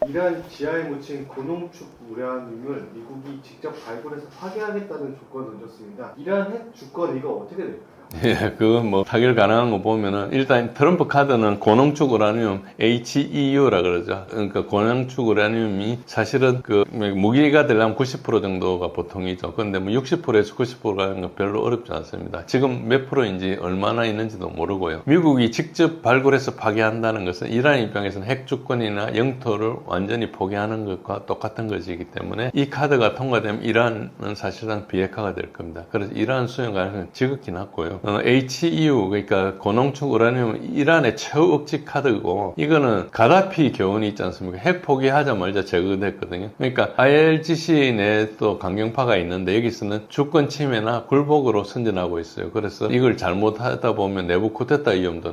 이란 지하에 묻힌 고농축 우라늄을 미국이 직접 발굴해서 파괴하겠다는 조건을 던졌습니다. 이란 핵 주권 이거 어떻게 될까요? 예, 그거 뭐 타결 가능한 거 보면은 일단 트럼프 카드는 고농축 우라늄 HEU라 그러죠. 그러니까 고농축 우라늄이 사실은 그 무기가 되려면 90% 정도가 보통이죠. 그런데 뭐 60%에서 90%가 별로 어렵지 않습니다. 지금 몇 프로인지 얼마나 있는지도 모르고요. 미국이 직접 발굴해서 파괴한다는 것은 이란 입장에서는 핵 주권이나 영토를 완전히 포기하는 것과 똑같은 것이기 때문에 이 카드가 통과되면 이란은 사실상 비핵화가 될 겁니다. 그래서 이란 수용 가능성은 지극히 낮고요. HEU 그러니까 고농축 우라늄은 이란의 최후 억지 카드고 이거는 가다피 교훈이 있지 않습니까? 핵 포기하자마자 제거됐거든요. 그러니까 IRGC 내에 또 강경파가 있는데 여기서는 주권 침해나 굴복으로 선전하고 있어요. 그래서 이걸 잘못하다 보면 내부 쿠데타 위험도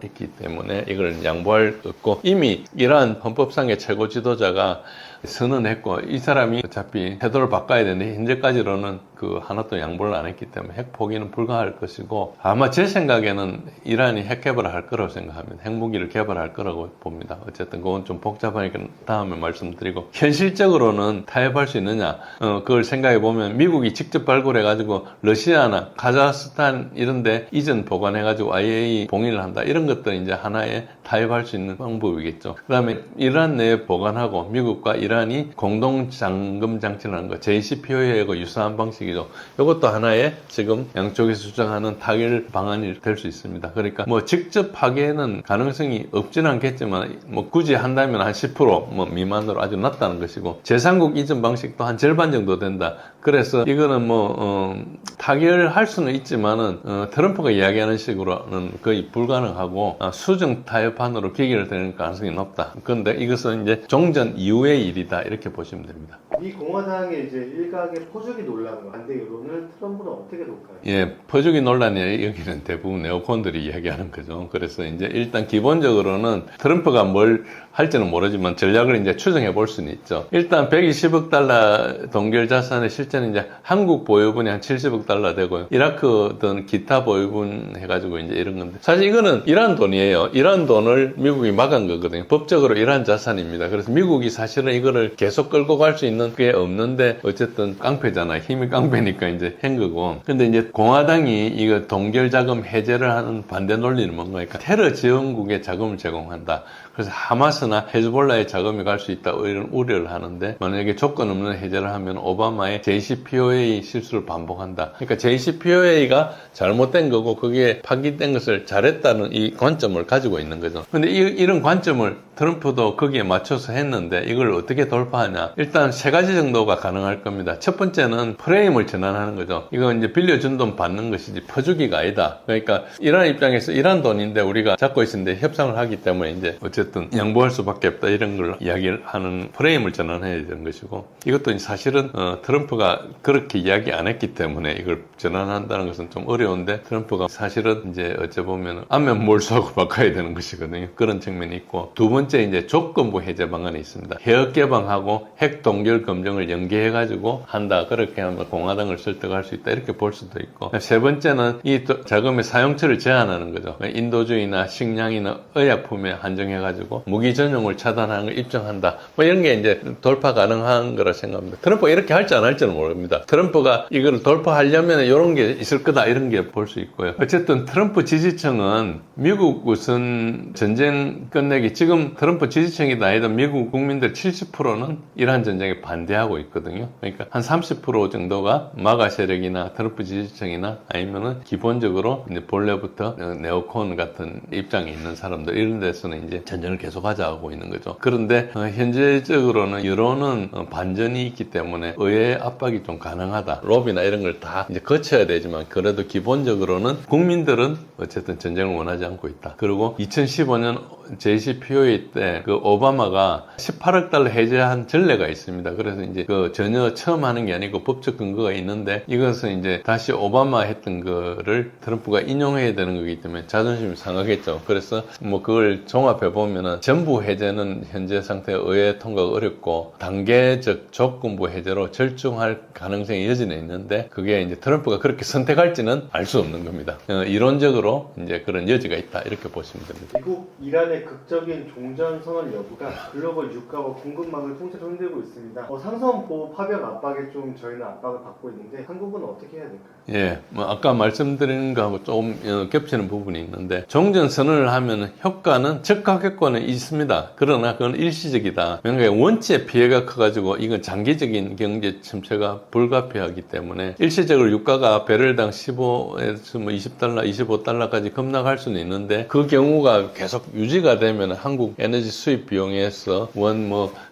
있기 때문에 이걸 양보할 수 없고 이미 이란 헌법상의 최고 지도자가 선언했고 이 사람이 어차피 태도를 바꿔야 되는데 현재까지로는 그 하나도 양보를 안 했기 때문에 핵 포기는 불가할 것이고 아마 제 생각에는 이란이 핵 개발을 할 거라고 생각합니다. 핵무기를 개발할 거라고 봅니다. 어쨌든 그건 좀 복잡하니까 다음에 말씀드리고 현실적으로는 타협할 수 있느냐 그걸 생각해 보면 미국이 직접 발굴해 가지고 러시아나 카자흐스탄 이런데 이전 보관해 가지고 IAEA 봉인을 한다 이런 것들은 이제 하나의 타협할 수 있는 방법이겠죠. 그 다음에 이란 내에 보관하고 미국과 이란이 공동 잠금 장치라는 거 JCPOA하고 유사한 방식이죠. 이것도 하나의 지금 양쪽에서 주장하는 타결 방안이 될 수 있습니다. 그러니까 뭐 직접 파괴는 가능성이 없지는 않겠지만 뭐 굳이 한다면 한 10% 미만으로 아주 낮다는 것이고 제3국 이전 방식도 한 절반 정도 된다. 그래서 이거는 타결할 수는 있지만은 트럼프가 이야기하는 식으로는 거의 불가능하고 수정 타협안으로 귀결되는 가능성이 높다. 그런데 이것은 이제 종전 이후의 일이다 이렇게 보시면 됩니다. 이 공화당의 이제 일각의 포주기 논란과 반대 여론을 트럼프는 어떻게 볼까요? 예, 포주기 논란이 여기는 대부분 네오콘들이 이야기하는 거죠. 그래서 이제 일단 기본적으로는 트럼프가 뭘 할지는 모르지만 전략을 이제 추정해 볼 수는 있죠. 일단 120억 달러 동결 자산의 실제는 이제 한국 보유분이 한 70억 달러 되고요. 이라크 등 기타 보유분 해가지고 이제 이런 건데 사실 이거는 이란 돈이에요. 이란 돈을 미국이 막은 거거든요. 법적으로 이란 자산입니다. 그래서 미국이 사실은 이거를 계속 끌고 갈 수 있는 게 없는데 어쨌든 깡패잖아요. 힘이 깡패니까 이제 한 거고. 근데 이제 공화당이 이거 동결 자금 해제를 하는 반대 논리는 뭔가 그러니까 테러 지원국에 자금을 제공한다. 그래서 하마스나 헤즈볼라의 자금이 갈 수 있다 이런 우려를 하는데 만약에 조건 없는 해제를 하면 오바마의 JCPOA 실수를 반복한다. 그러니까 JCPOA가 잘못된 거고 그게 파기된 것을 잘했다는 이 관점을 가지고 있는 거죠. 근데 이런 관점을 트럼프도 거기에 맞춰서 했는데 이걸 어떻게 돌파하냐. 일단 세 가지 정도가 가능할 겁니다. 첫 번째는 프레임을 전환하는 거죠. 이건 이제 빌려준 돈 받는 것이지 퍼주기가 아니다. 그러니까 이란 입장에서 이란 돈인데 우리가 잡고 있는데 협상을 하기 때문에 이제 어쨌든 양보할 수밖에 없다 이런 걸 이야기를 하는 프레임을 전환해야 되는 것이고 이것도 사실은 트럼프가 그렇게 이야기 안 했기 때문에 이걸 전환한다는 것은 좀 어려운데 트럼프가 사실은 이제 어째 보면 안면 몰수하고 바꿔야 되는 것이거든요. 그런 측면이 있고 두 번째 이제 조건부 해제 방안이 있습니다. 해역 개방하고 핵 동결 검증을 연계해 가지고 한다. 그렇게 하면 공화당을 설득할 수 있다. 이렇게 볼 수도 있고 세 번째는 이 자금의 사용처를 제한하는 거죠. 인도주의나 식량이나 의약품에 한정해 가지고 무기 전용을 차단하는 걸 입증한다. 뭐 이런 게 이제 돌파 가능한 거라 생각합니다. 트럼프가 이렇게 할지 안 할지는 모릅니다. 트럼프가 이걸 돌파하려면 이런 게 있을 거다 이런 게 볼 수 있고요. 어쨌든 트럼프 지지층은 미국 우선 전쟁 끝내기 지금 트럼프 지지층이다 해도 미국 국민들 70%는 이란 전쟁에 반대하고 있거든요. 그러니까 한 30% 정도가 마가 세력이나 트럼프 지지층이나 아니면은 기본적으로 이제 본래부터 네오콘 같은 입장에 있는 사람들 이런 데서는 이제 전쟁을 계속하자 하고 있는 거죠. 그런데 현재적으로는 여론은 반전이 있기 때문에 의회 압박이 좀 가능하다. 로비나 이런 걸 다 이제 거쳐야 되지만 그래도 기본적으로는 국민들은 어쨌든 전쟁을 원하지 않고 있다. 그리고 2015년 JCPOA 때 그 오바마가 18억 달러 해제한 전례가 있습니다. 그래서 이제 그 전혀 처음 하는 게 아니고 법적 근거가 있는데 이것은 이제 다시 오바마 했던 거를 트럼프가 인용해야 되는 거기 때문에 자존심이 상하겠죠. 그래서 뭐 그걸 종합해 보면 보면은 전부 해제는 현재 상태에 의회 통과가 어렵고 단계적 조건부 해제로 절충할 가능성이 여전히 있는데 그게 이제 트럼프가 그렇게 선택할지는 알 수 없는 겁니다. 이론적으로 이제 그런 여지가 있다 이렇게 보시면 됩니다. 미국 이란의 극적인 종전 선언 여부가 글로벌 유가와 공급망을 통째로 흔들고 있습니다. 상선 보호 파병 압박에 좀 저희는 압박을 받고 있는데 한국은 어떻게 해야 될까요? 예, 뭐 아까 말씀드린 거하고 좀 겹치는 부분이 있는데 종전 선언을 하면 효과는 즉각 효과는 있습니다. 그러나 그건 일시적이다. 왜냐하면 원체 피해가 커가지고 이건 장기적인 경제 침체가 불가피하기 때문에 일시적으로 유가가 배럴당 15에서 뭐 20달러, 25달러까지 급락할 수는 있는데 그 경우가 계속 유지가 되면 한국 에너지 수입 비용에서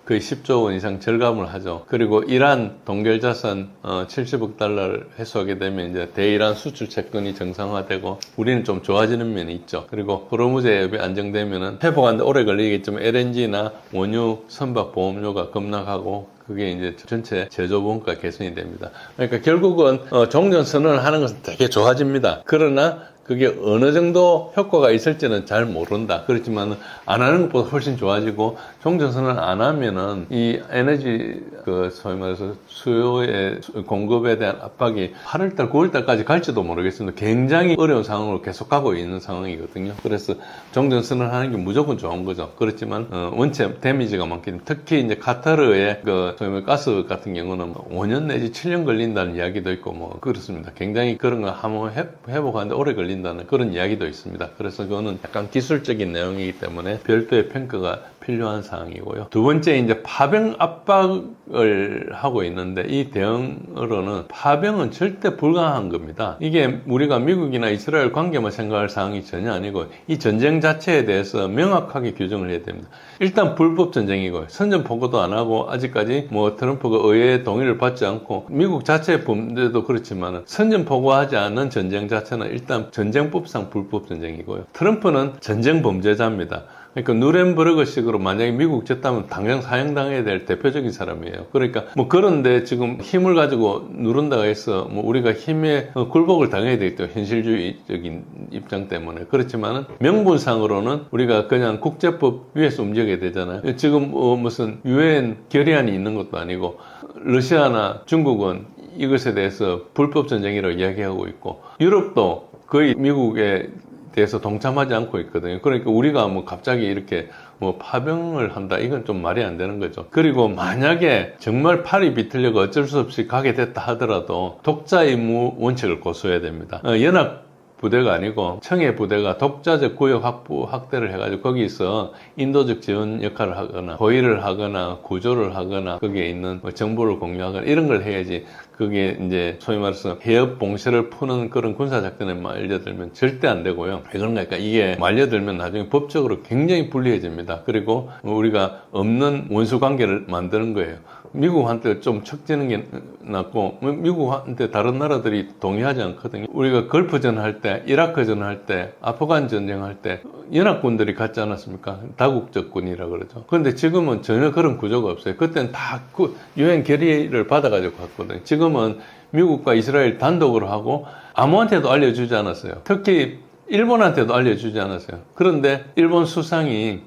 거의 10조 원 이상 절감을 하죠. 그리고 이란 동결 자산 70억 달러를 회수하게 되면 이제 대이란 수출 채권이 정상화되고 우리는 좀 좋아지는 면이 있죠. 그리고 호르무즈해협이 안정되면은 회복하는데 오래 걸리겠지만 LNG나 원유 선박 보험료가 급락하고 그게 이제 전체 제조 원가 개선이 됩니다. 그러니까 결국은 종전 선언을 하는 것은 되게 좋아집니다. 그러나 그게 어느 정도 효과가 있을지는 잘 모른다. 그렇지만 안 하는 것보다 훨씬 좋아지고 종전선언 안 하면은 이 에너지 소위 말해서 수요의 공급에 대한 압박이 8월달, 9월달까지 갈지도 모르겠습니다. 굉장히 어려운 상황으로 계속 가고 있는 상황이거든요. 그래서 종전선언 하는 게 무조건 좋은 거죠. 그렇지만 원체 데미지가 많기 때문에 특히 이제 카타르의 소위 말해 가스 같은 경우는 5년 내지 7년 걸린다는 이야기도 있고 그렇습니다. 굉장히 그런 거 한번 회복하는데 오래 걸린다는 그런 이야기도 있습니다. 그래서 그거는 약간 기술적인 내용이기 때문에 별도의 평가가 필요한 사항이고요. 두 번째 이제 파병 압박을 하고 있는데 이 대응으로는 파병은 절대 불가능한 겁니다. 이게 우리가 미국이나 이스라엘 관계만 생각할 사항이 전혀 아니고 이 전쟁 자체에 대해서 명확하게 규정을 해야 됩니다. 일단 불법 전쟁이고요. 선전 보고도 안 하고 아직까지 트럼프가 의회의 동의를 받지 않고 미국 자체의 범죄도 그렇지만 선전 보고하지 않은 전쟁 자체는 일단 전쟁법상 불법 전쟁이고요. 트럼프는 전쟁 범죄자입니다. 그러니까 누렌버르그식으로 만약에 미국 졌다면 당장 사형당해야 될 대표적인 사람이에요. 그러니까 그런데 지금 힘을 가지고 누른다고 해서 우리가 힘에 굴복을 당해야 되겠죠. 현실주의적인 입장 때문에. 그렇지만은 명분상으로는 우리가 그냥 국제법 위에서 움직여야 되잖아요. 지금 무슨 유엔 결의안이 있는 것도 아니고 러시아나 중국은 이것에 대해서 불법 전쟁이라고 이야기하고 있고 유럽도 거의 미국의 대해서 동참하지 않고 있거든요. 그러니까 우리가 갑자기 이렇게 파병을 한다. 이건 좀 말이 안 되는 거죠. 그리고 만약에 정말 팔이 비틀려고 어쩔 수 없이 가게 됐다 하더라도 독자 임무 원칙을 고수해야 됩니다. 연합 부대가 아니고 청해 부대가 독자적 구역 확대를 해가지고 거기서 인도적 지원 역할을 하거나 호위를 하거나 구조를 하거나 거기에 있는 정보를 공유하거나 이런 걸 해야지 그게 이제 소위 말해서 해협 봉쇄를 푸는 그런 군사작전에 말려들면 절대 안 되고요. 왜 그런가? 이게 말려들면 나중에 법적으로 굉장히 불리해집니다. 그리고 우리가 없는 원수 관계를 만드는 거예요. 미국한테 좀 척지는 게 낫고 미국한테 다른 나라들이 동의하지 않거든요. 우리가 걸프전 할 때, 이라크전 할 때, 아프간 전쟁할 때 연합군들이 갔지 않았습니까? 다국적 군이라 그러죠. 그런데 지금은 전혀 그런 구조가 없어요. 그때는 다 유엔 결의를 받아가지고 갔거든요. 지금은 미국과 이스라엘 단독으로 하고 아무한테도 알려주지 않았어요. 특히 일본한테도 알려주지 않았어요. 그런데 일본 수상이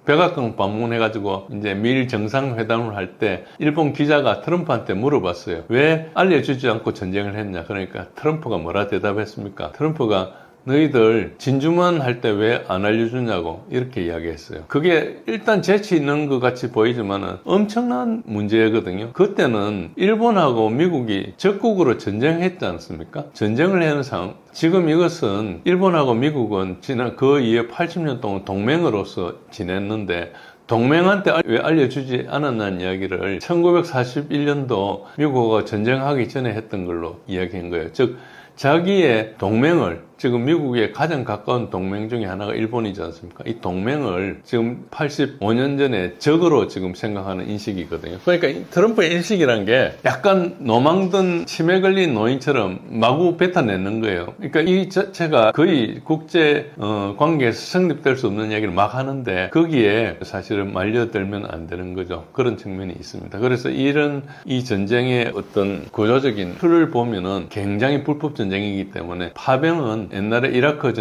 백악관 방문해가지고 이제 미일 정상회담을 할 때 일본 기자가 트럼프한테 물어봤어요. 왜 알려주지 않고 전쟁을 했냐? 그러니까 트럼프가 뭐라 대답했습니까? 트럼프가 너희들 진주만 할 때 왜 안 알려주냐고 이렇게 이야기했어요. 그게 일단 재치 있는 것 같이 보이지만은 엄청난 문제거든요. 그때는 일본하고 미국이 적국으로 전쟁했지 않습니까? 전쟁을 하는 상황. 지금 이것은 일본하고 미국은 지난 그 이후에 80년 동안 동맹으로서 지냈는데 동맹한테 왜 알려주지 않았냐는 이야기를 1941년도 미국과 전쟁하기 전에 했던 걸로 이야기한 거예요. 즉 자기의 동맹을 지금 미국의 가장 가까운 동맹 중에 하나가 일본이지 않습니까? 이 동맹을 지금 85년 전에 적으로 지금 생각하는 인식이거든요. 그러니까 이 트럼프의 인식이란 게 약간 노망든 치매 걸린 노인처럼 마구 뱉어내는 거예요. 그러니까 이 자체가 거의 국제 관계에서 성립될 수 없는 얘기를 막 하는데 거기에 사실은 말려들면 안 되는 거죠. 그런 측면이 있습니다. 그래서 이 전쟁의 어떤 구조적인 틀을 보면은 굉장히 불법 전쟁이기 때문에 파병은 옛날에 이라크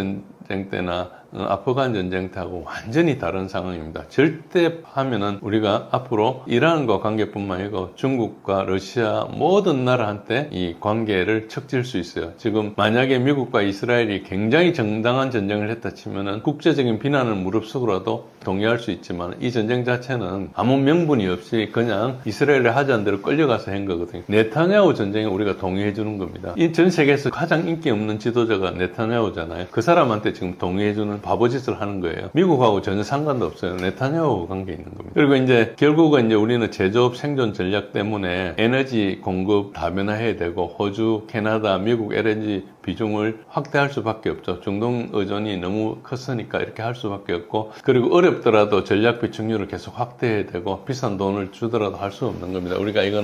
전쟁 때나 아프간 전쟁 때하고 완전히 다른 상황입니다. 절대 하면은 우리가 앞으로 이란과 관계뿐만 아니고 중국과 러시아 모든 나라한테 이 관계를 척질 수 있어요. 지금 만약에 미국과 이스라엘이 굉장히 정당한 전쟁을 했다 치면은 국제적인 비난을 무릅쓰고라도 동의할 수 있지만 이 전쟁 자체는 아무 명분이 없이 그냥 이스라엘이 하자는 대로 끌려가서 한 거거든요. 네타냐후 전쟁에 우리가 동의해 주는 겁니다. 이 전 세계에서 가장 인기 없는 지도자가 네타냐후잖아요. 그 사람한테 지금 동의해 주는 바보짓을 하는 거예요. 미국하고 전혀 상관도 없어요. 네타냐후 관계 있는 겁니다. 그리고 이제 결국은 이제 우리는 제조업 생존 전략 때문에 에너지 공급 다변화해야 되고 호주, 캐나다, 미국 LNG 비중을 확대할 수밖에 없죠. 중동 의존이 너무 컸으니까 이렇게 할 수밖에 없고, 그리고 어렵더라도 전략 비축률을 계속 확대해야 되고 비싼 돈을 주더라도 할 수 없는 겁니다. 우리가 이거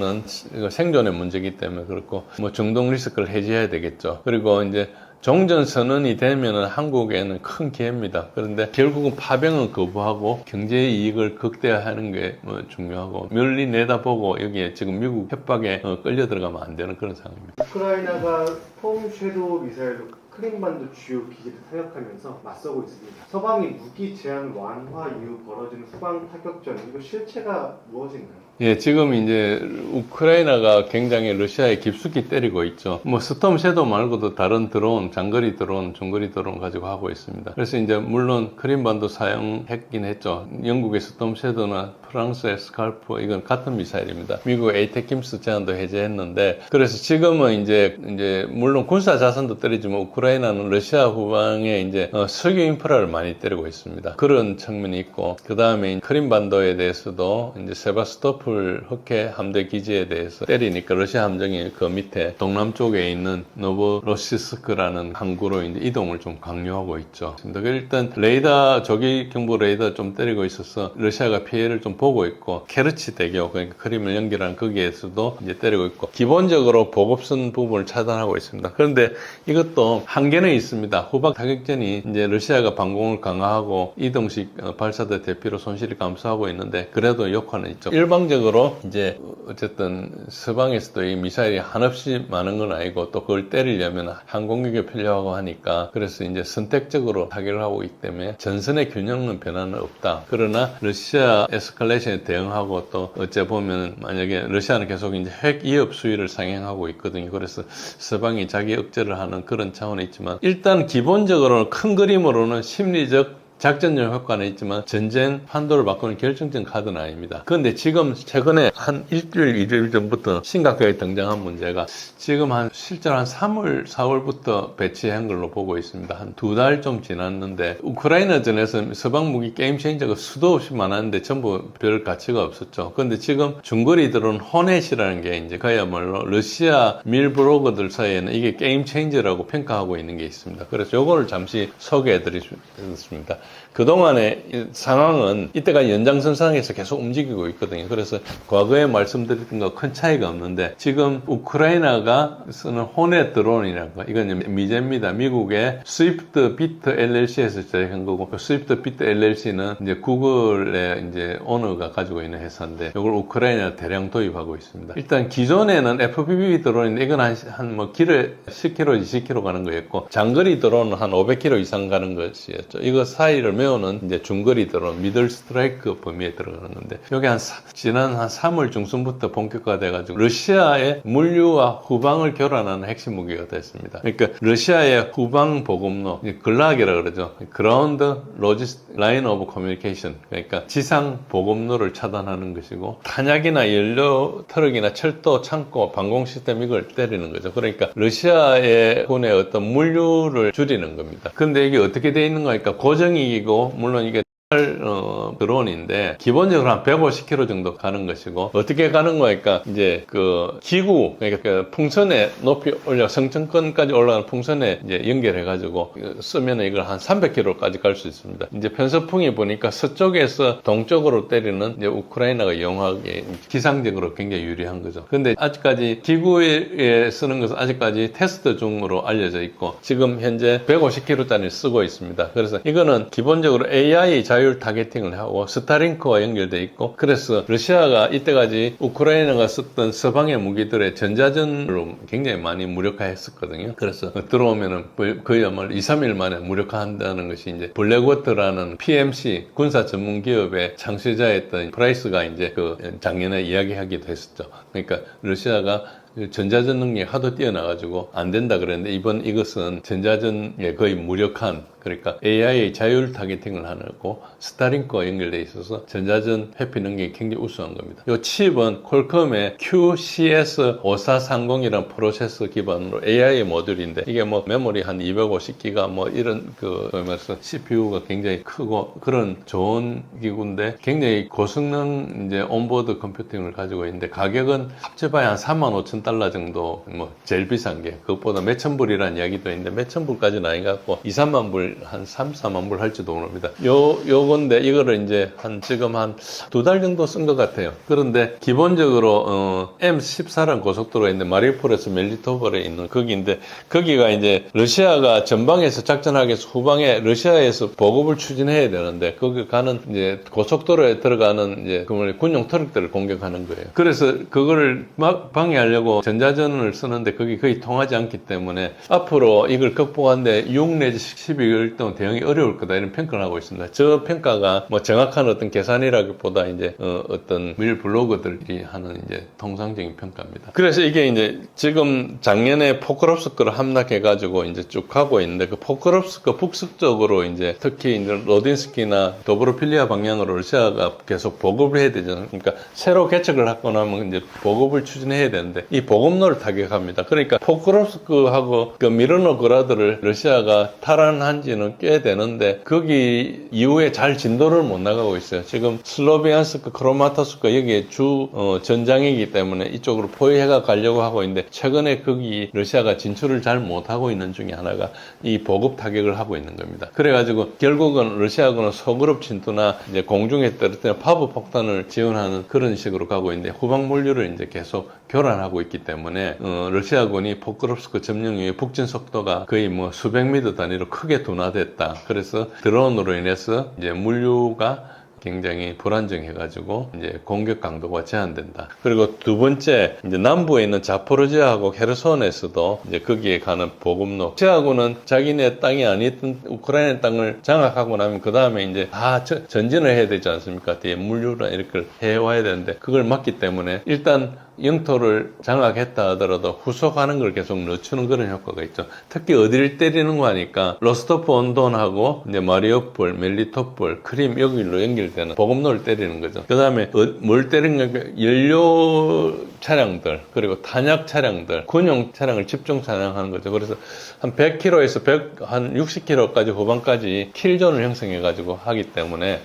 생존의 문제이기 때문에 그렇고, 뭐 중동 리스크를 해지해야 되겠죠. 그리고 이제 종전선언이 되면은 한국에는 큰 기회입니다. 그런데 결국은 파병은 거부하고 경제 이익을 극대화하는 게 뭐 중요하고, 멀리 내다보고 여기에 지금 미국 협박에 끌려 들어가면 안 되는 그런 상황입니다. 우크라이나가 스톰 섀도우 미사일로 크림반도 주요 기지를 타격하면서 맞서고 있습니다. 서방이 무기 제한 완화 이후 벌어지는 후방 타격전, 이거 실체가 무엇인가요? 예, 지금 이제 우크라이나가 굉장히 러시아에 깊숙이 때리고 있죠. 뭐 스톰 섀도우 말고도 다른 드론, 장거리 드론, 중거리 드론 가지고 하고 있습니다. 그래서 이제 물론 크림반도 사용했긴 했죠. 영국의 스톰 섀도우나 프랑스의 스칼프, 이건 같은 미사일입니다. 미국의 에이테킴스 제한도 해제했는데, 그래서 지금은 이제 물론 군사 자산도 때리지만 우크라이나는 러시아 후방에 이제 석유 인프라를 많이 때리고 있습니다. 그런 측면이 있고, 그 다음에 크림반도에 대해서도 이제 세바스토폴 흑해 함대 기지에 대해서 때리니까 러시아 함정이 그 밑에 동남쪽에 있는 노보로시스크라는 항구로 이제 이동을 좀 강요하고 있죠. 일단 레이더, 조기 경보 레이더 좀 때리고 있어서 러시아가 피해를 좀 보고 있고, 케르치 대교, 그러니까 크림을 연결하는 거기에서도 이제 때리고 있고, 기본적으로 보급선 부분을 차단하고 있습니다. 그런데 이것도 한계는 있습니다. 후방 타격전이 이제 러시아가 방공을 강화하고 이동식 발사대 대피로 손실을 감수하고 있는데, 그래도 효과는 있죠. 일방적으로 이제 어쨌든 서방에서도 이 미사일이 한없이 많은 건 아니고, 또 그걸 때리려면 항공기가 필요하고 하니까, 그래서 이제 선택적으로 타격을 하고 있기 때문에 전선의 균형은 변화는 없다. 그러나 러시아 에스컬레이션에 대응하고, 또 어째 보면 만약에 러시아는 계속 이제 핵 이협 수위를 상행하고 있거든요. 그래서 서방이 자기 억제를 하는 그런 차원이 있지만, 일단 기본적으로는 큰 그림으로는 심리적 작전적 효과는 있지만 전쟁 판도를 바꾸는 결정적 카드는 아닙니다. 그런데 지금 최근에 한 일주일, 이주일 전부터 심각하게 등장한 문제가, 지금 실제로 한 3월, 4월부터 배치한 걸로 보고 있습니다. 한 2달 좀 지났는데, 우크라이나전에서 서방 무기 게임 체인저가 수도 없이 많았는데 전부 별 가치가 없었죠. 그런데 지금 중거리 드론 호넷이라는 게 이제 그야말로 러시아 밀브로거들 사이에는 이게 게임 체인저라고 평가하고 있는 게 있습니다. 그래서 요거를 잠시 소개해 드리겠습니다. 그동안의 상황은 이때가 연장선상에서 계속 움직이고 있거든요. 그래서 과거에 말씀드렸던 거 큰 차이가 없는데, 지금 우크라이나가 쓰는 호넷 드론이라는 거, 이건 미제입니다. 미국의 스위프트 비트 LLC에서 제작한 거고, 그 스위프트 비트 LLC는 이제 구글의 이제 오너가 가지고 있는 회사인데, 이걸 우크라이나 대량 도입하고 있습니다. 일단 기존에는 FPV 드론인데, 이건 한 뭐 길에 10km, 20km 가는 거였고, 장거리 드론은 한 500km 이상 가는 것이었죠. 이거 사이를 메우는 이제 중거리 드론, 미들 스트라이크 범위에 들어가는 건데, 여기 지난 한 3월 중순부터 본격화돼가지고 러시아의 물류와 후방을 교란하는 핵심 무기가 됐습니다. 그러니까 러시아의 후방 보급로, 글락이라 그러죠. 그라운드 라인 오브 커뮤니케이션, 그러니까 지상 보급로를 차단하는 것이고, 탄약이나 연료 트럭이나 철도, 창고, 방공 시스템 이걸 때리는 거죠. 그러니까 러시아의 군의 어떤 물류를 줄이는 겁니다. 근데 이게 어떻게 돼 있는 거니까 고정이고, 물론 이게 드론인데 기본적으로 한 150km 정도 가는 것이고, 어떻게 가는 거니까 이제 그 기구, 그러니까 그 풍선에 높이 올려 성층권까지 올라가는 풍선에 이제 연결해 가지고 쓰면 이걸 한 300km까지 갈 수 있습니다. 이제 편서풍이 보니까 서쪽에서 동쪽으로 때리는 이제 우크라이나가 이용하기에 기상적으로 굉장히 유리한 거죠. 근데 아직까지 기구에 쓰는 것은 아직까지 테스트 중으로 알려져 있고, 지금 현재 150km짜리 쓰고 있습니다. 그래서 이거는 기본적으로 AI 자율 타겟팅을 하고 스타링크와 연결돼 있고, 그래서 러시아가 이때까지 우크라이나가 썼던 서방의 무기들의 전자전으로 굉장히 많이 무력화했었거든요. 그래서 들어오면은 그야말로 2, 3일 만에 무력화한다는 것이 이제 블랙워터라는 PMC 군사 전문 기업의 창시자였던 프라이스가 이제 그 작년에 이야기하기도 했었죠. 그러니까 러시아가 전자전 능력이 하도 뛰어나가지고 안 된다 그랬는데, 이것은 전자전에 거의 무력한, 그러니까 AI의 자율 타겟팅을 하고 스타링크와 연결되어 있어서 전자전 회피 능력이 굉장히 우수한 겁니다. 이 칩은 퀄컴의 QCS5430이라는 프로세서 기반으로 AI 모듈인데, 이게 뭐 메모리 한 250기가 뭐 이런 그러면서 CPU가 굉장히 크고 그런 좋은 기구인데, 굉장히 고성능 이제 온보드 컴퓨팅을 가지고 있는데, 가격은 합쳐봐야 한 45,000달러 정도, 뭐 제일 비싼 게 그것보다 몇천 불이라는 이야기도 있는데 몇천 불까지는 아닌 것 같고 2, 3만 불, 한 3, 4만 불 할지도 모릅니다. 요건데 이거를 이제 지금 한 2달 정도 쓴 것 같아요. 그런데 기본적으로 M14라는 고속도로에 있는 마리우폴에서 멜리토폴에 있는 거기인데, 거기가 이제 러시아가 전방에서 작전하기 위해서 후방에 러시아에서 보급을 추진해야 되는데, 거기 가는 이제 고속도로에 들어가는 이제 군용 트럭들을 공격하는 거예요. 그래서 그거를 막 방해하려고 전자전을 쓰는데 그게 거의 통하지 않기 때문에 앞으로 이걸 극복하는데 6 내지 12개월 동안 대응이 어려울 거다, 이런 평가를 하고 있습니다. 저 평가가 뭐 정확한 어떤 계산이라기보다 이제 어떤 밀 블로거들이 하는 이제 통상적인 평가입니다. 그래서 이게 이제 지금 작년에 포크롭스크를 함락해가지고 이제 쭉 가고 있는데, 그 포크롭스크 북서쪽으로 이제 특히 이제 로딘스키나 도브로필리아 방향으로 러시아가 계속 보급을 해야 되잖아요. 그러니까 새로 개척을 하고 나면 이제 보급을 추진해야 되는데, 이 보급로를 타격합니다. 그러니까 포크롭스크하고 그 미르노그라드를 러시아가 탈환한 지는 꽤 되는데, 거기 이후에 잘 진도를 못 나가고 있어요. 지금 슬로비안스크, 크로마토스크 여기에 주 전장이기 때문에 이쪽으로 포위해가 가려고 하고 있는데, 최근에 거기 러시아가 진출을 잘 못하고 있는 중에 하나가 이 보급 타격을 하고 있는 겁니다. 그래가지고 결국은 러시아군은 소그룹 침투나 이제 공중에 떨어뜨리는 파브 폭탄을 지원하는 그런 식으로 가고 있는데, 후방 물류를 이제 계속 교란하고 있기 때문에 러시아군이 포크롭스크 점령 이후에 북진 속도가 거의 뭐 수백 미터 단위로 크게 둔화됐다. 그래서 드론으로 인해서 이제 물류가 굉장히 불안정해가지고 이제 공격 강도가 제한된다. 그리고 두 번째, 이제 남부에 있는 자포로지아하고 헤르손에서도 이제 거기에 가는 보급로. 러시아군은 자기네 땅이 아니었던 우크라이나 땅을 장악하고 나면 그 다음에 이제 다 전진을 해야 되지 않습니까? 뒤에 물류나 이렇게 해와야 되는데, 그걸 막기 때문에 일단 영토를 장악했다 하더라도 후속하는 걸 계속 늦추는 그런 효과가 있죠. 특히 어디를 때리는 거 하니까 로스토프 온돈하고 이제 마리우폴, 멜리토폴, 크림 여기로 연결되는 보급로를 때리는 거죠. 그 다음에 뭘 때리는 게 연료 차량들, 그리고 탄약 차량들, 군용 차량을 집중 사냥하는 거죠. 그래서 한 100km에서 한 60km까지 후반까지 킬존을 형성해가지고 하기 때문에,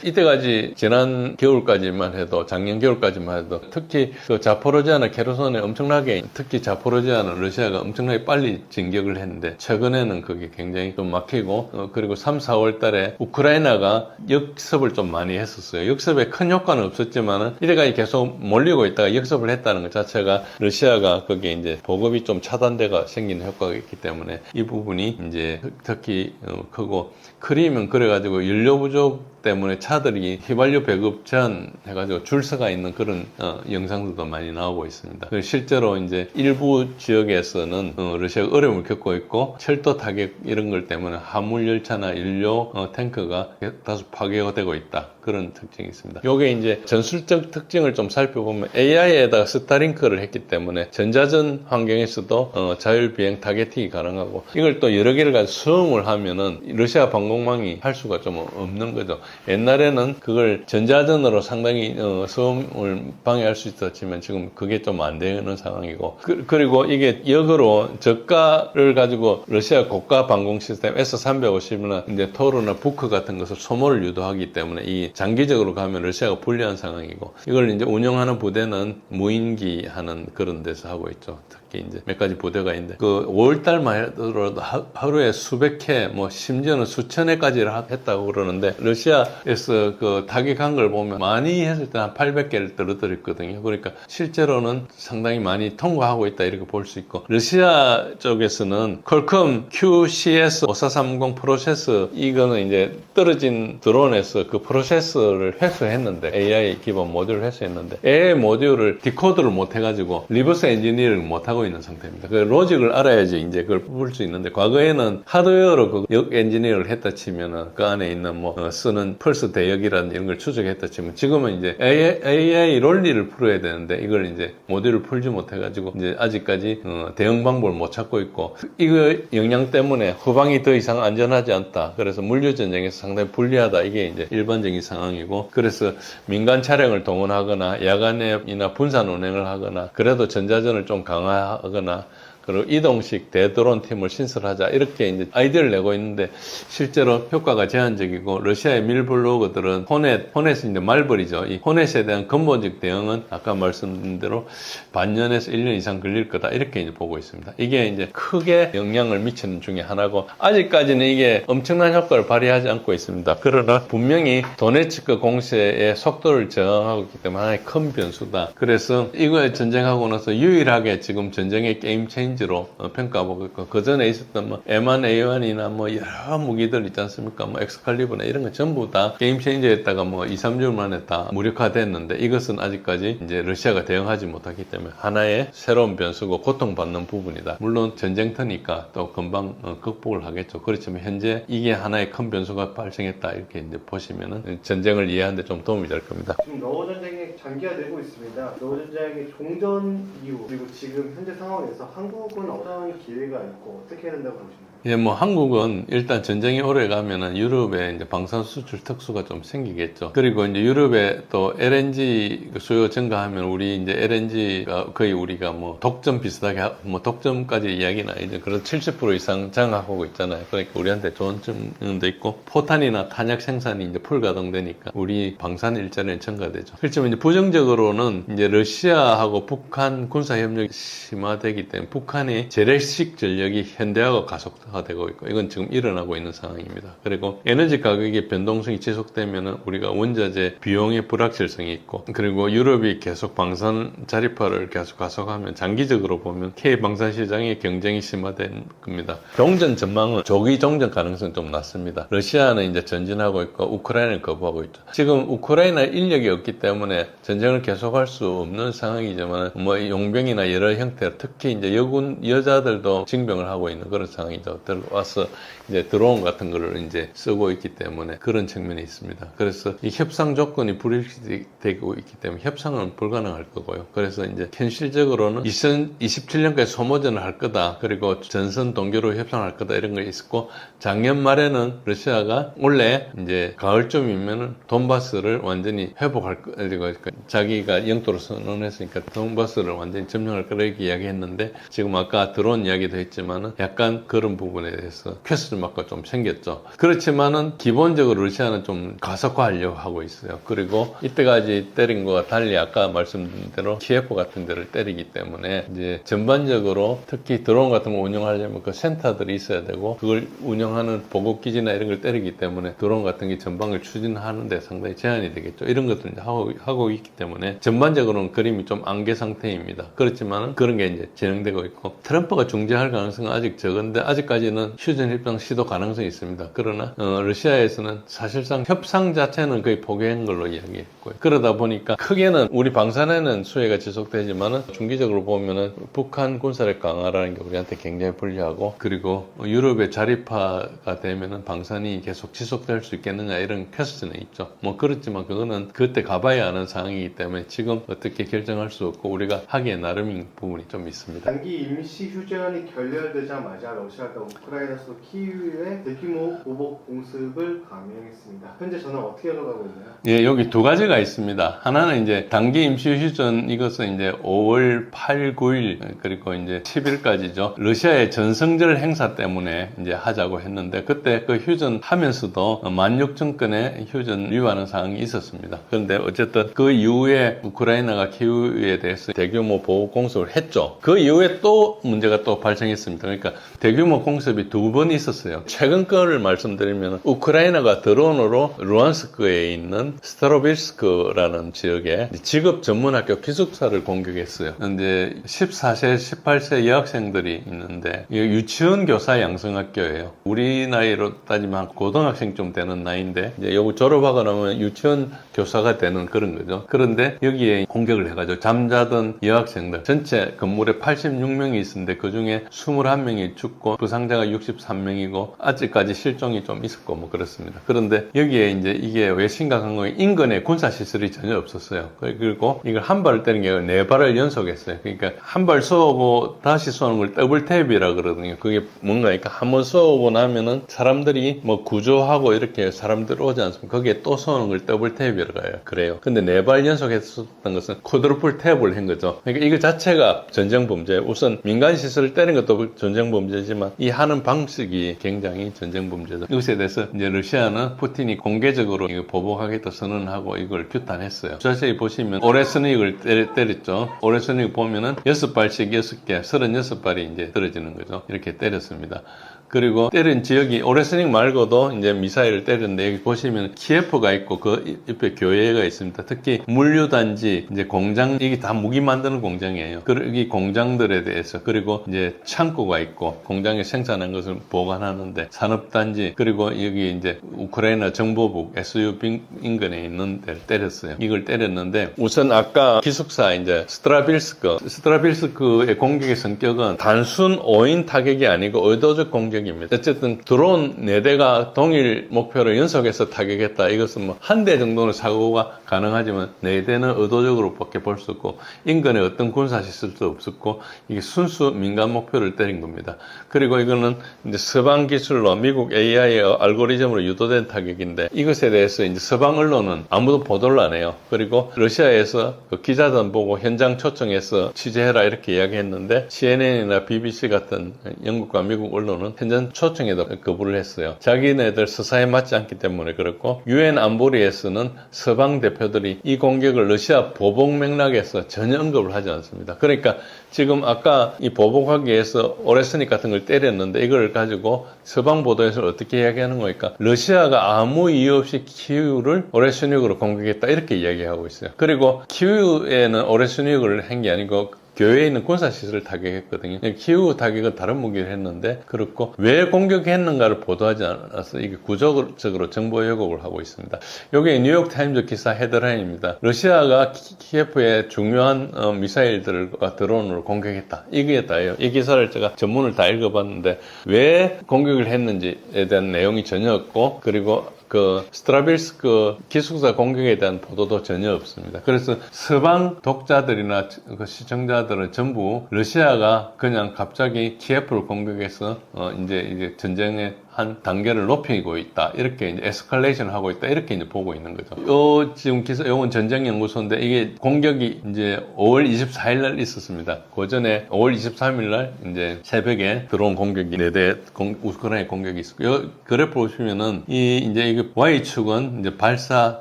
이때까지 지난 겨울까지만 해도, 작년 겨울까지만 해도 특히 그 자포로지아나 케르손에 엄청나게, 특히 자포로지아는 러시아가 엄청나게 빨리 진격을 했는데, 최근에는 그게 굉장히 좀 막히고, 그리고 3, 4월 달에 우크라이나가 역습을 좀 많이 했었어요. 역습에 큰 효과는 없었지만은 이때까지 계속 몰리고 있다가 역습을 했다는 것 자체가 러시아가 거기에 이제 보급이 좀 차단돼가 생기는 효과가 있기 때문에 이 부분이 이제 특히 크고, 크림은 그래가지고 연료 부족 때문에 차들이 휘발유 배급 제한해가지고 줄 서가 있는 그런 영상들도 많이 나오고 있습니다. 실제로 이제 일부 지역에서는 러시아가 어려움을 겪고 있고, 철도 타격 이런 걸 때문에 화물 열차나 연료 탱크가 다소 파괴가 되고 있다, 그런 특징이 있습니다. 요게 이제 전술적 특징을 좀 살펴보면, AI에다가 스타링크를 했기 때문에 전자전 환경에서도 자율 비행 타겟팅이 가능하고, 이걸 또 여러 개를 가지고 수응을 하면은 러시아 방공망이 할 수가 좀 없는 거죠. 옛날에는 그걸 전자전으로 상당히 소음을 방해할 수 있었지만 지금 그게 좀 안 되는 상황이고, 그리고 이게 역으로 저가를 가지고 러시아 고가 방공 시스템 S-350이나 이제 토르나 부크 같은 것을 소모를 유도하기 때문에 이 장기적으로 가면 러시아가 불리한 상황이고, 이걸 이제 운영하는 부대는 무인 비행기 하는 그런 데서 하고 있죠. 특히 이제 몇 가지 부대가 있는데 그 5월달만 해도 하루에 수백 회, 뭐 심지어는 수천 회까지 했다고 그러는데 러시아에서 그 타격한 걸 보면 많이 했을 때 한 800개를 떨어뜨렸거든요. 그러니까 실제로는 상당히 많이 통과하고 있다 이렇게 볼 수 있고 러시아 쪽에서는 퀄컴 QCS5430 프로세서 이거는 이제 떨어진 드론에서 그 프로세서를 회수했는데 AI 기본 모듈을 회수했는데 AI 모듈을 디코드를 못 해가지고 리버스 엔지니어링을 못 하고 있는 상태입니다. 그 로직을 알아야지 이제 그걸 뽑을 수 있는데 과거에는 하드웨어로 그 역 엔지니어를 했다 치면은 그 안에 있는 뭐 쓰는 펄스 대역이라는 이런 걸 추적했다 치면 지금은 이제 AI 논리를 풀어야 되는데 이걸 이제 모듈을 풀지 못해가지고 이제 아직까지 대응 방법을 못 찾고 있고 이거 영향 때문에 후방이 더 이상 안전하지 않다. 그래서 물류 전쟁에서 상당히 불리하다. 이게 이제 일반적인 상황이고 그래서 민간 차량을 동원하거나 야간이나 분산 운행을 하거나 그래도 전자전을 좀 강화하거나 그리고 이동식 대드론 팀을 신설하자 이렇게 이제 아이디어를 내고 있는데 실제로 효과가 제한적이고 러시아의 밀블로거들은 호넷이 이제 말벌이죠. 이 호넷에 대한 근본적 대응은 아까 말씀드린 대로 반년에서 1년 이상 걸릴 거다 이렇게 이제 보고 있습니다. 이게 이제 크게 영향을 미치는 중에 하나고 아직까지는 이게 엄청난 효과를 발휘하지 않고 있습니다. 그러나 분명히 도네츠크 공세의 속도를 저항하고 있기 때문에 하나의 큰 변수다. 그래서 이거에 전쟁하고 나서 유일하게 지금 전쟁의 게임 체인지 로 평가하고 있고 그 전에 있었던 뭐 M1, A1이나 뭐 여러 무기들 있지 않습니까? 뭐 엑스칼리버나 이런 건 전부 다 게임 체인저에다가 뭐 2, 3주 만에 다 무력화됐는데 이것은 아직까지 이제 러시아가 대응하지 못하기 때문에 하나의 새로운 변수고 고통받는 부분이다. 물론 전쟁터니까 또 금방 극복을 하겠죠. 그렇지만 현재 이게 하나의 큰 변수가 발생했다 이렇게 이제 보시면은 전쟁을 이해하는 데 좀 도움이 될 겁니다. 지금 러우 전쟁이 장기화되고 있습니다. 러우 전쟁의 종전 이후 그리고 지금 현재 상황에서 한국은 어떤 기회가 있고 어떻게 해야 된다고 보시나요? 예, 뭐 한국은 일단 전쟁이 오래 가면은 유럽에 이제 방산 수출 특수가 좀 생기겠죠. 그리고 이제 유럽에 또 LNG 수요 증가하면 우리 이제 LNG가 거의 우리가 뭐 독점 비슷하게 뭐 독점까지 이야기나 이제 그런 70% 이상 장악하고 있잖아요. 그러니까 우리한테 좋은 점도 있고 포탄이나 탄약 생산이 이제 풀가동되니까 우리 방산 일자리는 증가되죠. 그렇지만 이제 부정적으로는 이제 러시아하고 북한 군사 협력이 심화되기 때문에 북한의 재래식 전력이 현대화가 가속화되고 있고 이건 지금 일어나고 있는 상황입니다. 그리고 에너지 가격의 변동성이 지속되면은 우리가 원자재 비용의 불확실성이 있고 그리고 유럽이 계속 방산 자립화를 계속 가속하면 장기적으로 보면 K 방산 시장의 경쟁이 심화된 겁니다. 종전 전망은 조기 종전 가능성 좀 낮습니다. 러시아는 이제 전진하고 있고 우크라이나는 거부하고 있죠. 지금 우크라이나 인력이 없기 때문에 전쟁을 계속할 수 없는 상황이지만 뭐 용병이나 여러 형태 특히 이제 여자들도 징병을 하고 있는 그런 상황이죠. 들어와서 이제 드론 같은 거를 이제 쓰고 있기 때문에 그런 측면이 있습니다. 그래서 이 협상 조건이 불일치되고 있기 때문에 협상은 불가능할 거고요. 그래서 이제 현실적으로는 2027년까지 소모전을 할 거다. 그리고 전선 동결로 협상할 거다. 이런 거 있었고 작년 말에는 러시아가 원래 이제 가을쯤이면은 돈바스를 완전히 회복할 거, 그러니까 자기가 영토로 선언했으니까 돈바스를 완전히 점령할 거라 이렇게 이야기했는데 지금 아까 드론 이야기도 했지만은 약간 그런 부분에 대해서 퀘스천 마크가 좀 생겼죠. 그렇지만은 기본적으로 러시아는 좀 가속화하려고 하고 있어요. 그리고 이때까지 때린 거와 달리 아까 말씀드린 대로 키예프 같은 데를 때리기 때문에 이제 전반적으로 특히 드론 같은 거 운영하려면 그 센터들이 있어야 되고 그걸 운영하는 보급기지나 이런 걸 때리기 때문에 드론 같은 게 전방을 추진하는데 상당히 제한이 되겠죠. 이런 것들 이제 하고 있기 때문에 전반적으로는 그림이 좀 안개 상태입니다. 그렇지만은 그런 게 이제 진행되고 있고 트럼프가 중재할 가능성은 아직 적은데 아직까지는 휴전 협상 시도 가능성이 있습니다. 그러나 러시아에서는 사실상 협상 자체는 거의 포기한 걸로 이야기했고요. 그러다 보니까 크게는 우리 방산에는 수혜가 지속되지만은 중기적으로 보면은 북한 군사력 강화라는 게 우리한테 굉장히 불리하고 그리고 유럽의 자립화가 되면은 방산이 계속 지속될 수 있겠느냐 이런 퀘스천은 있죠. 뭐 그렇지만 그거는 그때 가봐야 하는 상황이기 때문에 지금 어떻게 결정할 수 없고 우리가 하기에 나름인 부분이 좀 있습니다. 단기 임시 휴전이 결렬되자마자 러시아가 우크라이나 수도 키이우에 대규모 보복 공습을 감행했습니다. 현재 전황 어떻게 흘러가고 있나요? 예, 여기 두 가지가 있습니다. 하나는 이제 단기 임시 휴전, 이것은 이제 5월 8일, 9일, 그리고 이제 10일까지죠. 러시아의 전성절 행사 때문에 이제 하자고 했는데, 그때 그 휴전 하면서도 16,000건의 휴전 위반하는 상황이 있었습니다. 그런데 어쨌든 그 이후에 우크라이나가 키이우에 대해서 대규모 보복 공습을 했죠. 그 이후에 또 문제가 또 발생했습니다. 그러니까 대규모 공습이 두 번 있었어요. 최근 거를 말씀드리면 우크라이나가 드론으로 루안스크에 있는 스타로빌스크라는 지역에 직업 전문학교 기숙사를 공격했어요. 근데 14세, 18세 여학생들이 있는데 유치원 교사 양성학교예요. 우리 나이로 따지면 고등학생쯤 되는 나이인데 이제 여기 졸업하고 나면 유치원 교사가 되는 그런 거죠. 그런데 여기에 공격을 해가지고 잠자던 여학생들 전체 건물에 86명이 있었는데 그 중에 21명이 죽고 부상자가 63명이고 아직까지 실종이 좀 있었고 뭐 그렇습니다. 그런데 여기에 이제 이게 왜 심각한 거예요? 인근에 군사시설이 전혀 없었어요. 그리고 이걸 한 발을 때린 게 아니라 네 발을 연속했어요. 그러니까 한 발 쏘고 다시 쏘는 걸 더블 탭이라 그러거든요. 그게 뭔가니까 한 번 쏘고 나면은 사람들이 뭐 구조하고 이렇게 사람들 오지 않습니까? 거기에 또 쏘는 걸 더블 탭이라고 해요. 그래요. 근데 네 발 연속했었던 것은 쿼드루플 탭을 한 거죠. 그러니까 이거 자체가 전쟁 범죄예요. 우선 민간 시설을 때린 것도 전쟁 범죄지만 이 하는 방식이 굉장히 전쟁 범죄죠. 이것에 대해서 이제 러시아는 푸틴이 공개적으로 이거 보복하겠다 선언하고 이걸 규탄했어요. 자세히 보시면 오레스닉을 때렸죠. 오레스닉 보면은 6발씩 6개, 36발이 이제 떨어지는 거죠. 이렇게 때렸습니다. 그리고 때린 지역이 오레스닉 말고도 이제 미사일을 때렸는데 여기 보시면 키예프가 있고 그 옆에 교회가 있습니다. 특히 물류단지, 이제 공장, 이게 다 무기 만드는 공장이에요. 이 공장들에 대해서 그리고 이제 창고가 있고 공장에 생산한 것을 보관하는데 산업단지 그리고 여기 이제 우크라이나 정보국 SU 인근에 있는 데를 때렸어요. 이걸 때렸는데 우선 아까 기숙사 이제 스트라빌스크의 공격의 성격은 단순 오인 타격이 아니고 의도적 공격 입니다. 어쨌든 드론 4대가 동일 목표를 연속해서 타격했다. 이것은 뭐 한 대 정도는 사고가 가능하지만 4대는 의도적으로 밖에 볼 수 없고 인근에 어떤 군사시설도 없었고 이게 순수 민간 목표를 때린 겁니다. 그리고 이거는 이제 서방 기술로 미국 AI의 알고리즘으로 유도된 타격인데 이것에 대해서 이제 서방 언론은 아무도 보도를 안 해요. 그리고 러시아에서 그 기자단 보고 현장 초청해서 취재해라 이렇게 이야기했는데 CNN이나 BBC 같은 영국과 미국 언론은 현장 초청에도 거부를 했어요. 자기네들 서사에 맞지 않기 때문에 그렇고 유엔 안보리에서는 서방 대표들이 이 공격을 러시아 보복 맥락에서 전혀 언급을 하지 않습니다. 그러니까 지금 아까 이 보복하기 위해서 오레스닉 같은 걸 때렸는데 이걸 가지고 서방 보도에서 어떻게 이야기하는 거니까 러시아가 아무 이유 없이 키이우를 오레스닉으로 공격했다 이렇게 이야기하고 있어요. 그리고 키이우에는 오레스닉을 한 게 아니고 교외에 있는 군사시설을 타격했거든요. 키이우 타격은 다른 무기를 했는데 그렇고 왜 공격했는가를 보도하지 않아서 이게 구조적으로 정보 왜곡을 하고 있습니다. 이게 뉴욕타임즈 기사 헤드라인입니다. 러시아가 키예프의 중요한 미사일들과 드론으로 공격했다. 이게 다예요. 이 기사를 제가 전문을 다 읽어봤는데 왜 공격을 했는지에 대한 내용이 전혀 없고 그리고 그 스트라빌스크 기숙사 공격에 대한 보도도 전혀 없습니다. 그래서 서방 독자들이나 그 시청자들은 전부 러시아가 그냥 갑자기 키예프를 공격해서 이제 전쟁의 한 단계를 높이고 있다. 이렇게 이제 에스컬레이션 하고 있다. 이렇게 이제 보고 있는 거죠. 지금 기사, 요건 전쟁연구소인데 이게 공격이 이제 5월 24일 날 있었습니다. 그 전에 5월 23일 날 이제 새벽에 들어온 공격이 4대 우크라이나 공격이 있었고, 그래 보시면은 이제 이게 Y축은 이제 발사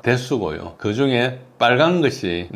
대수고요. 그 중에 빨간 것이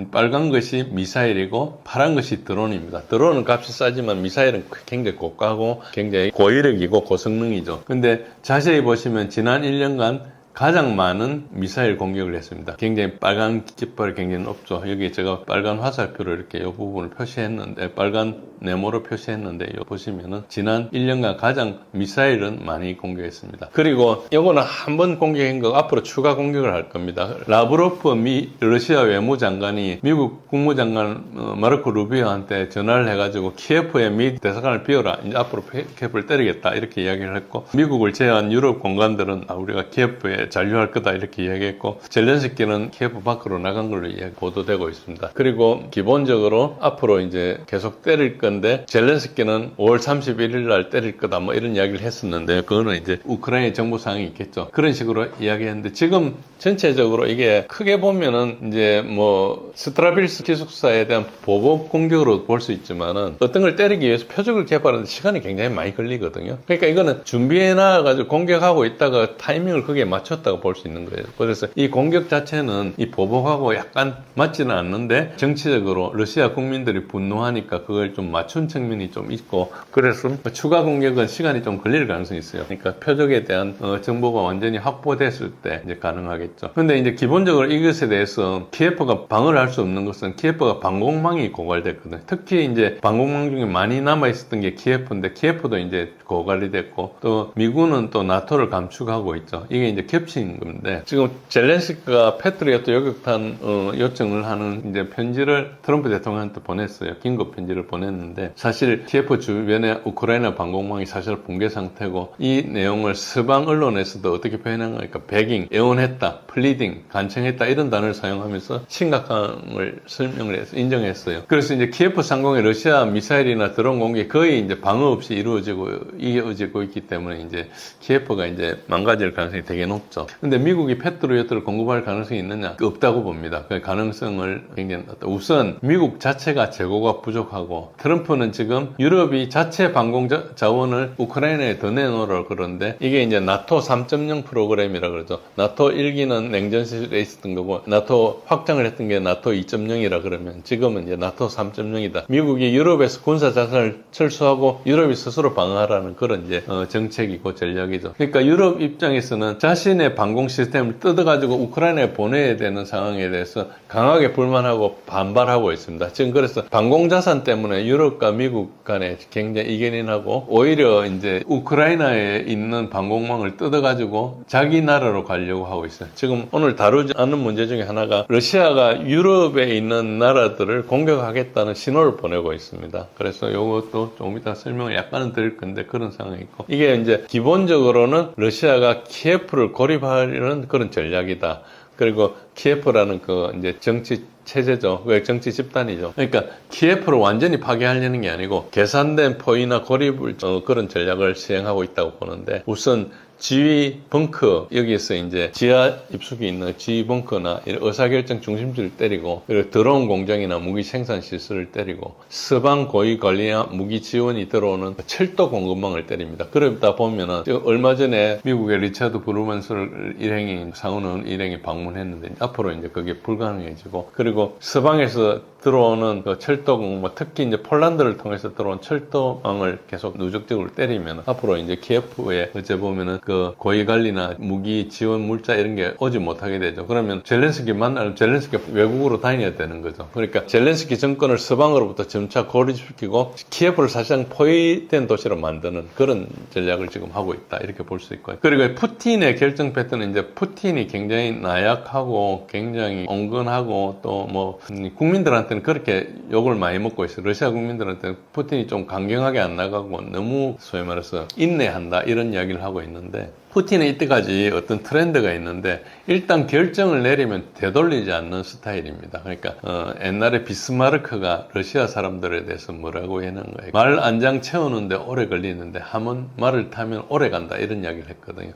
미사일이고 파란 것이 드론입니다. 드론은 값이 싸지만 미사일은 굉장히 고가고 굉장히 고위력이고 고성능이죠. 근데 자세히 보시면 지난 1년간 가장 많은 미사일 공격을 했습니다. 굉장히 빨간 깃발이 굉장히 높죠. 여기 제가 빨간 화살표를 이렇게 이 부분을 표시했는데, 빨간 네모로 표시했는데, 여기 보시면은 지난 1년간 가장 미사일은 많이 공격했습니다. 그리고 이거는 한 번 공격한 거 앞으로 추가 공격을 할 겁니다. 라브로프 러시아 외무장관이 미국 국무장관 마르코 루비오한테 전화를 해가지고 키예프의 미 대사관을 비워라. 이제 앞으로 키예프를 때리겠다. 이렇게 이야기를 했고, 미국을 제외한 유럽 공관들은 우리가 키예프에 이제 잔류할 거다 이렇게 이야기했고, 젤렌스키는 키예프 밖으로 나간 걸로 보도되고 있습니다. 그리고 기본적으로 앞으로 이제 계속 때릴 건데, 젤렌스키는 5월 31일 날 때릴 거다 뭐 이런 이야기를 했었는데, 그거는 이제 우크라이나 정보 사항이 있겠죠. 그런 식으로 이야기했는데, 지금 전체적으로 이게 크게 보면은 이제 뭐 스트라빌스 기숙사에 대한 보복 공격으로 볼 수 있지만은, 어떤 걸 때리기 위해서 표적을 개발하는데 시간이 굉장히 많이 걸리거든요. 그러니까 이거는 준비해놔가지고 공격하고 있다가 타이밍을 거기에 맞췄다고 볼 수 있는 거예요. 그래서 이 공격 자체는 이 보복하고 약간 맞지는 않는데, 정치적으로 러시아 국민들이 분노하니까 그걸 좀 맞춘 측면이 좀 있고, 그래서 추가 공격은 시간이 좀 걸릴 가능성이 있어요. 그러니까 표적에 대한 정보가 완전히 확보됐을 때 이제 가능하겠죠. 근데 이제 기본적으로 이것에 대해서 키예프가 방어를 할 수 없는 것은 키예프가 방공망이 고갈됐거든요. 특히 이제 방공망 중에 많이 남아있었던 게 키예프인데, 키예프도 이제 고갈이 됐고, 또 미군은 또 나토를 감축하고 있죠. 이게 이제 겹친 건데, 지금 젤렌스키가 패트리어트 요격탄 요청을 하는 이제 편지를 트럼프 대통령한테 보냈어요. 긴급 편지를 보냈는데, 사실 키예프 주변에 우크라이나 방공망이 사실 붕괴 상태고, 이 내용을 서방 언론에서도 어떻게 표현한 거니까 베깅, 애원했다, 플리딩, 간청했다 이런 단어를 사용하면서 심각함을 설명을 해서 인정했어요. 그래서 이제 키예프 상공에 러시아 미사일이나 드론 공격이 거의 이제 방어 없이 이루어지고 있기 때문에 이제 키예프가 이제 망가질 가능성이 되게 높죠. 근데 미국이 패트리어트를 공급할 가능성이 있느냐? 없다고 봅니다. 그 가능성을 굉장히 높다. 우선 미국 자체가 재고가 부족하고, 트럼프는 지금 유럽이 자체 방공 자원을 우크라이나에 더 내놓으라고 그러는데, 이게 이제 나토 3.0 프로그램이라 그러죠. 나토 1기는 냉전 시절에 있었던 거고, 나토 확장을 했던 게 나토 2.0이라 그러면, 지금은 이제 나토 3.0이다. 미국이 유럽에서 군사 자산을 철수하고 유럽이 스스로 방어하라는 그런 이제 정책이고 전략이죠. 그러니까 유럽 입장에서는 자신의 방공 시스템을 뜯어가지고 우크라이나에 보내야 되는 상황에 대해서 강하게 불만하고 반발하고 있습니다. 지금 그래서 방공 자산 때문에 유럽과 미국 간에 굉장히 이견이 나고, 오히려 이제 우크라이나에 있는 방공망을 뜯어가지고 자기 나라로 가려고 하고 있어요. 지금 오늘 다루지 않는 문제 중에 하나가, 러시아가 유럽에 있는 나라들을 공격하겠다는 신호를 보내고 있습니다. 그래서 이것도 조금 이따 설명을 약간은 드릴 건데, 그런 상황이 있고, 이게 이제 기본적으로는 러시아가 키예프를 고립하려는 그런 전략이다. 그리고 키예프라는 그 이제 정치 체제죠. 정치 집단이죠. 그러니까 키예프를 완전히 파괴하려는 게 아니고 계산된 포위나 고립을 그런 전략을 시행하고 있다고 보는데, 우선 지휘 벙커, 여기에서 이제 지하 입숙이 있는 지휘 벙커나 의사결정 중심지를 때리고, 그리고 드론 공장이나 무기 생산 시설을 때리고, 서방 고위 관리나 무기 지원이 들어오는 철도 공급망을 때립니다. 그러다 보면은 얼마 전에 미국의 리차드 브루먼슬 상원 일행이 방문했는데, 앞으로 이제 그게 불가능해지고, 그리고 서방에서 들어오는 그 철도 공급, 특히 이제 폴란드를 통해서 들어온 철도망을 계속 누적적으로 때리면, 앞으로 이제 키예프에 어째 보면은 그 고위 관리나 무기 지원 물자 이런 게 오지 못하게 되죠. 그러면 젤렌스키 만나면 젤렌스키 외국으로 다녀야 되는 거죠. 그러니까 젤렌스키 정권을 서방으로부터 점차 고립시키고, 키예프를 사실상 포위된 도시로 만드는 그런 전략을 지금 하고 있다, 이렇게 볼 수 있고요. 그리고 푸틴의 결정 패턴은, 이제 푸틴이 굉장히 나약하고 굉장히 온건하고, 또 뭐 국민들한테는 그렇게 욕을 많이 먹고 있어요. 러시아 국민들한테는 푸틴이 좀 강경하게 안 나가고 너무 소위 말해서 인내한다, 이런 이야기를 하고 있는데, 푸틴은 이때까지 어떤 트렌드가 있는데, 일단 결정을 내리면 되돌리지 않는 스타일입니다. 그러니까 옛날에 비스마르크가 러시아 사람들에 대해서 뭐라고 했는 거예요. 말 안장 채우는데 오래 걸리는데 하면 말을 타면 오래 간다, 이런 이야기를 했거든요.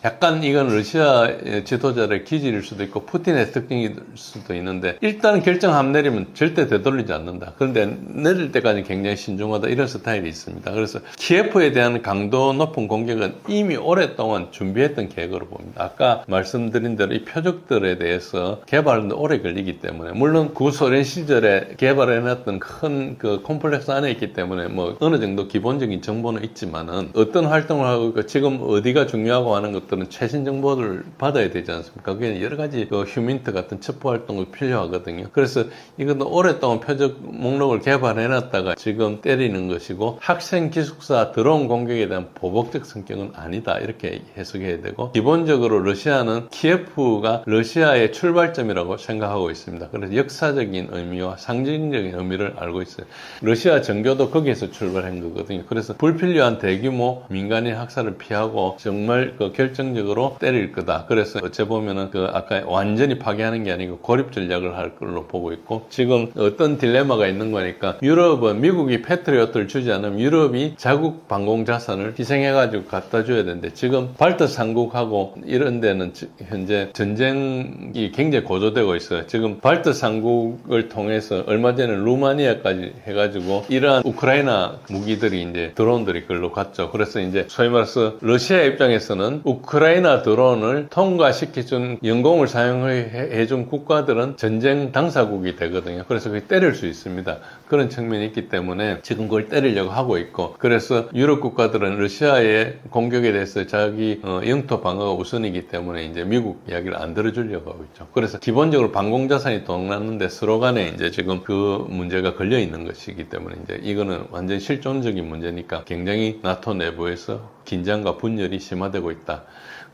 약간 이건 러시아 지도자의 기질일 수도 있고 푸틴의 특징일 수도 있는데, 일단 결정 한번 내리면 절대 되돌리지 않는다. 그런데 내릴 때까지 굉장히 신중하다, 이런 스타일이 있습니다. 그래서 키예프에 대한 강도 높은 공격은 이미 오랫동안 준비했던 계획으로 봅니다. 아까 말씀드린 대로 이 표적들에 대해서 개발하는데 오래 걸리기 때문에, 물론 구소련 시절에 개발해놨던 큰 그 콤플렉스 안에 있기 때문에 뭐 어느 정도 기본적인 정보는 있지만은, 어떤 활동을 하고 있고 지금 어디가 중요하고 하는 것들은 최신 정보를 받아야 되지 않습니까? 그게 여러 가지 그 휴민트 같은 첩보 활동이 필요하거든요. 그래서 이것도 오랫동안 표적 목록을 개발해놨다가 지금 때리는 것이고 학생 기숙사 드론 공격에 대한 보복적 성격은 아니다 이렇게 해석해야 되고 기본적으로 러시아는 키예프가 러시아의 출발점이라고 생각하고 있습니다. 그래서 역사적인 의미와 상징적인 의미를 알고 있어요. 러시아 정교도 거기에서 출발한 거거든요. 그래서 불필요한 대규모 민간인 학살을 피하고 정말 그 결정적으로 때릴 거다. 그래서 어째 보면은 그 아까 완전히 파괴하는 게 아니고 고립 전략을 할 걸로 보고 있고 지금 어떤 딜레마가 있는 거니까 유럽은 미국이 패트리어트를 주지 않으면 유럽이 자국 방공 자산을 희생해가지고 갖다 줘야 되는데 지금 발트 삼국하고 이런 데는 현재 전쟁이 굉장히 고조되고 있어요. 지금 발트 삼국을 통해서 얼마 전에 루마니아까지 해가지고 이러한 우크라이나 무기들이 이제 드론들이 글로 갔죠. 그래서 이제 소위 말해서 러시아 입장에서는 우크라이나 드론을 통과시켜준 영공을 사용해준 국가들은 전쟁 당사국이 되거든요. 그래서 그게 때릴 수 있습니다. 그런 측면이 있기 때문에 지금 그걸 때리려고 하고 있고 그래서 유럽 국가들은 러시아의 공격에 대해서 자기 영토 방어가 우선이기 때문에 이제 미국 이야기를 안 들어주려고 하고 있죠. 그래서 기본적으로 방공자산이 동났는데 서로 간에 이제 지금 그 문제가 걸려 있는 것이기 때문에 이제 이거는 완전히 실존적인 문제니까 굉장히 나토 내부에서 긴장과 분열이 심화되고 있다.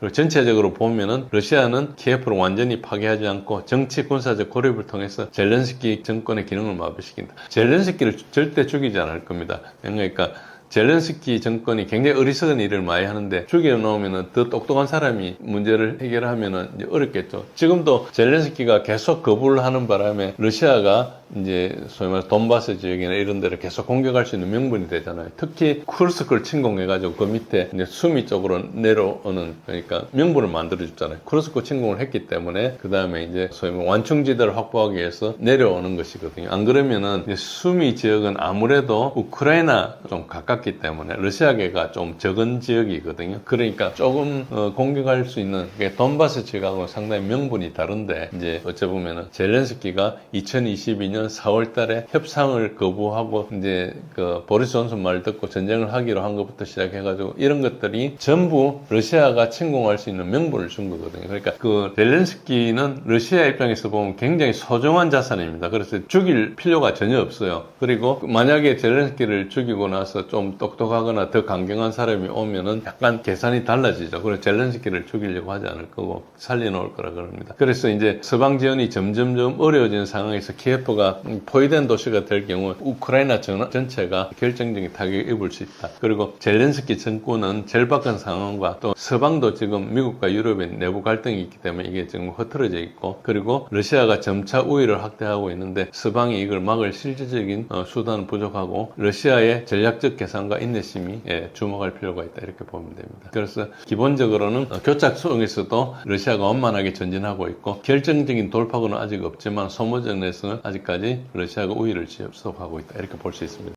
그리고 전체적으로 보면은 러시아는 키예프를 완전히 파괴하지 않고 정치 군사적 고립을 통해서 젤렌스키 정권의 기능을 마비시킨다. 젤렌스키를 절대 죽이지 않을 겁니다. 그러니까 젤렌스키 정권이 굉장히 어리석은 일을 많이 하는데 죽여놓으면 더 똑똑한 사람이 문제를 해결하면 이제 어렵겠죠. 지금도 젤렌스키가 계속 거부를 하는 바람에 러시아가 이제 소위 말해 돈바스 지역이나 이런 데를 계속 공격할 수 있는 명분이 되잖아요. 특히 쿠르스크를 침공해가지고 그 밑에 이제 수미 쪽으로 내려오는 그러니까 명분을 만들어줬잖아요. 쿠르스크 침공을 했기 때문에 그 다음에 이제 소위 말해 완충지대를 확보하기 위해서 내려오는 것이거든요. 안 그러면은 이제 수미 지역은 아무래도 우크라이나 좀 가깝기 때문에 러시아계가 좀 적은 지역이거든요. 그러니까 조금 공격할 수 있는 돈바스 지역하고 상당히 명분이 다른데 이제 어째 보면은 젤렌스키가 2022년 4월 달에 협상을 거부하고 이제 그 보리스 존슨 말 듣고 전쟁을 하기로 한 것부터 시작해가지고 이런 것들이 전부 러시아가 침공할 수 있는 명분을 준 거거든요. 그러니까 그 젤렌스키는 러시아 입장에서 보면 굉장히 소중한 자산입니다. 그래서 죽일 필요가 전혀 없어요. 그리고 만약에 젤렌스키를 죽이고 나서 좀 똑똑하거나 더 강경한 사람이 오면은 약간 계산이 달라지죠. 그래서 젤렌스키를 죽이려고 하지 않을 거고 살려놓을 거라 그럽니다. 그래서 이제 서방 지원이 점점점 어려워지는 상황에서 키예프가 포위된 도시가 될 경우 우크라이나 전체가 결정적인 타격을 입을 수 있다. 그리고 젤렌스키 정권은 절박한 상황과 또 서방도 지금 미국과 유럽의 내부 갈등이 있기 때문에 이게 지금 흐트러져 있고 그리고 러시아가 점차 우위를 확대하고 있는데 서방이 이걸 막을 실질적인 수단은 부족하고 러시아의 전략적 계산과 인내심이 주목할 필요가 있다 이렇게 보면 됩니다. 그래서 기본적으로는 교착 속에서도 러시아가 원만하게 전진하고 있고 결정적인 돌파구는 아직 없지만 소모전에서는 아직까지 러시아가 우위를 지속하고 있다 이렇게 볼 수 있습니다.